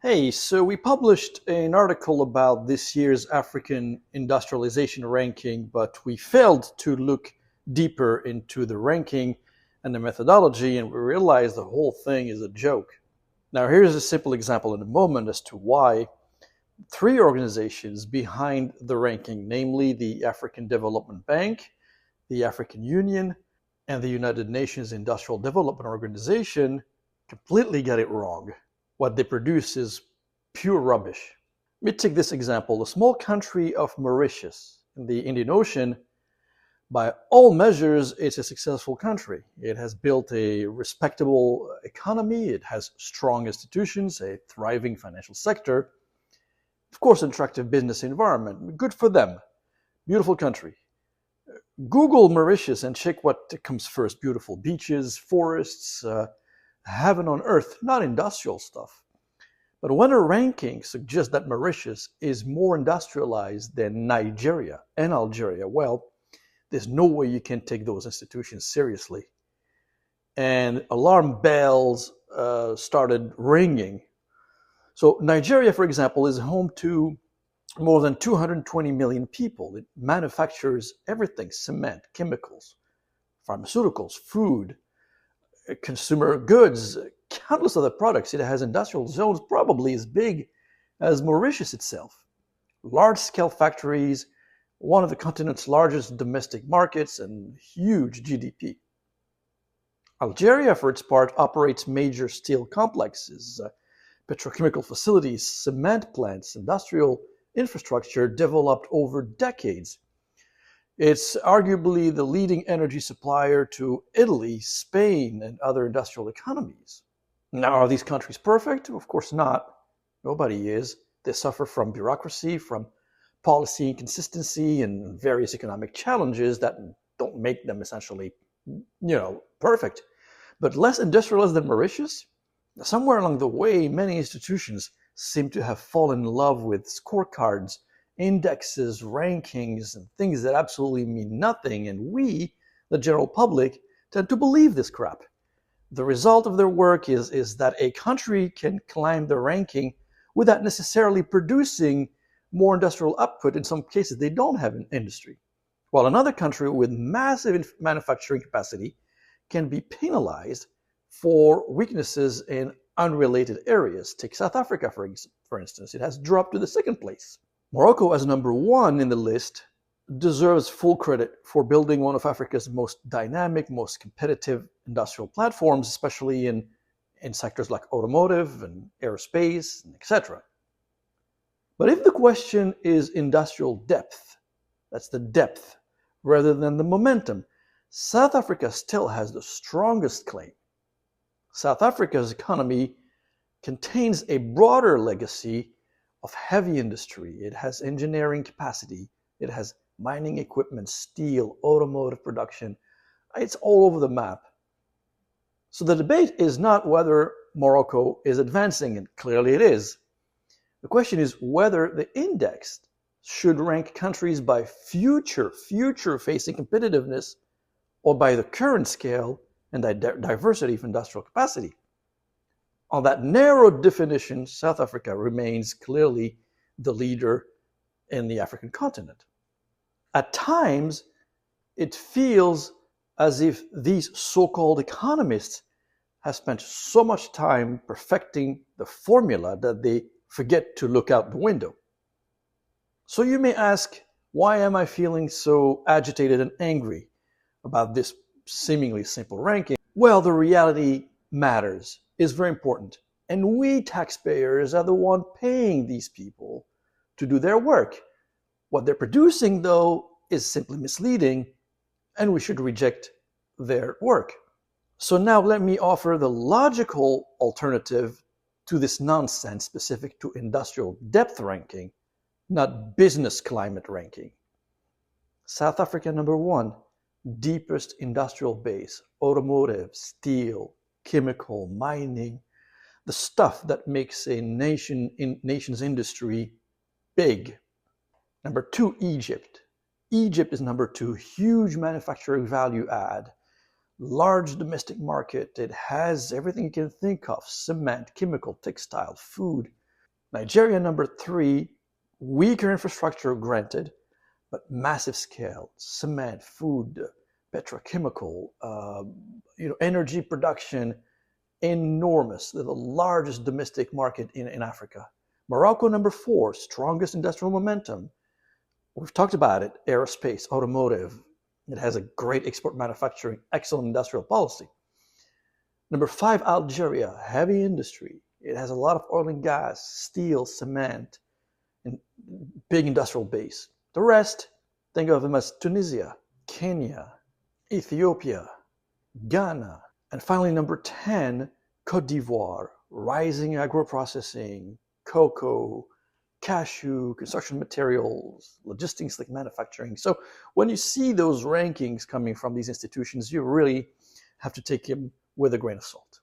Hey, so we published an article about this year's African industrialization ranking, but we failed to look deeper into the ranking and the methodology, and we realized the whole thing is a joke. Now, here's a simple example in a moment as to why three organizations behind the ranking, namely the African Development Bank, the African Union, and the United Nations Industrial Development Organization, completely got it wrong. What they produce is pure rubbish. Let me take this example. The small country of Mauritius in the Indian Ocean, by all measures, it's a successful country. It has built a respectable economy, it has strong institutions, a thriving financial sector, of course, an attractive business environment. Good for them. Beautiful country. Google Mauritius and check what comes first. Beautiful beaches, forests, heaven on earth, not industrial stuff. But when a ranking suggests that Mauritius is more industrialized than Nigeria and Algeria, well, there's no way you can take those institutions seriously. And alarm bells started ringing. So Nigeria, for example, is home to more than 220 million people. It manufactures everything: cement, chemicals, pharmaceuticals, food, consumer goods, countless other products. It has industrial zones probably as big as Mauritius itself. Large-scale factories, one of the continent's largest domestic markets, and huge GDP. Algeria, for its part, operates major steel complexes, petrochemical facilities, cement plants, industrial infrastructure developed over decades. It's arguably the leading energy supplier to Italy, Spain, and other industrial economies. Now, are these countries perfect? Of course not. Nobody is. They suffer from bureaucracy, from policy inconsistency, and various economic challenges that don't make them essentially, perfect. But less industrialized than Mauritius? Somewhere along the way, many institutions seem to have fallen in love with scorecards, indexes, rankings, and things that absolutely mean nothing, and we, the general public, tend to believe this crap. The result of their work is that a country can climb the ranking without necessarily producing more industrial output. In some cases, they don't have an industry. While another country with massive manufacturing capacity can be penalized for weaknesses in unrelated areas. Take South Africa, for instance. It has dropped to the second place. Morocco, as number one in the list, deserves full credit for building one of Africa's most dynamic, most competitive industrial platforms, especially in sectors like automotive and aerospace, and etc. But if the question is industrial depth, that's the depth rather than the momentum, South Africa still has the strongest claim. South Africa's economy contains a broader legacy of heavy industry. It has engineering capacity. It has mining equipment, steel, automotive production. It's all over the map. So the debate is not whether Morocco is advancing, and clearly it is. The question is whether the index should rank countries by future-facing competitiveness or by the current scale and diversity of industrial capacity. On that narrow definition, South Africa remains clearly the leader in the African continent. At times, it feels as if these so-called economists have spent so much time perfecting the formula that they forget to look out the window. So you may ask, why am I feeling so agitated and angry about this seemingly simple ranking? Well, the reality matters, is very important. And we taxpayers are the one paying these people to do their work. What they're producing, though, is simply misleading, and we should reject their work. So now let me offer the logical alternative to this nonsense specific to industrial depth ranking, not business climate ranking. South Africa, number one, deepest industrial base, automotive, steel, chemical, mining, the stuff that makes a nation's industry big. Number two, Egypt. Egypt is number two, huge manufacturing value add, large domestic market. It has everything you can think of: cement, chemical, textile, food, Nigeria, number 3, weaker infrastructure granted, but massive scale, cement, food, petrochemical, energy production, enormous. They're the largest domestic market in Africa. Morocco, number 4, strongest industrial momentum. We've talked about it, aerospace, automotive. It has a great export manufacturing, excellent industrial policy. Number 5, Algeria, heavy industry. It has a lot of oil and gas, steel, cement, and big industrial base. The rest, think of them as Tunisia, Kenya, Ethiopia, Ghana. And finally, number 10, Cote d'Ivoire, rising agro-processing, cocoa, cashew, construction materials, logistics like manufacturing. So when you see those rankings coming from these institutions, you really have to take them with a grain of salt.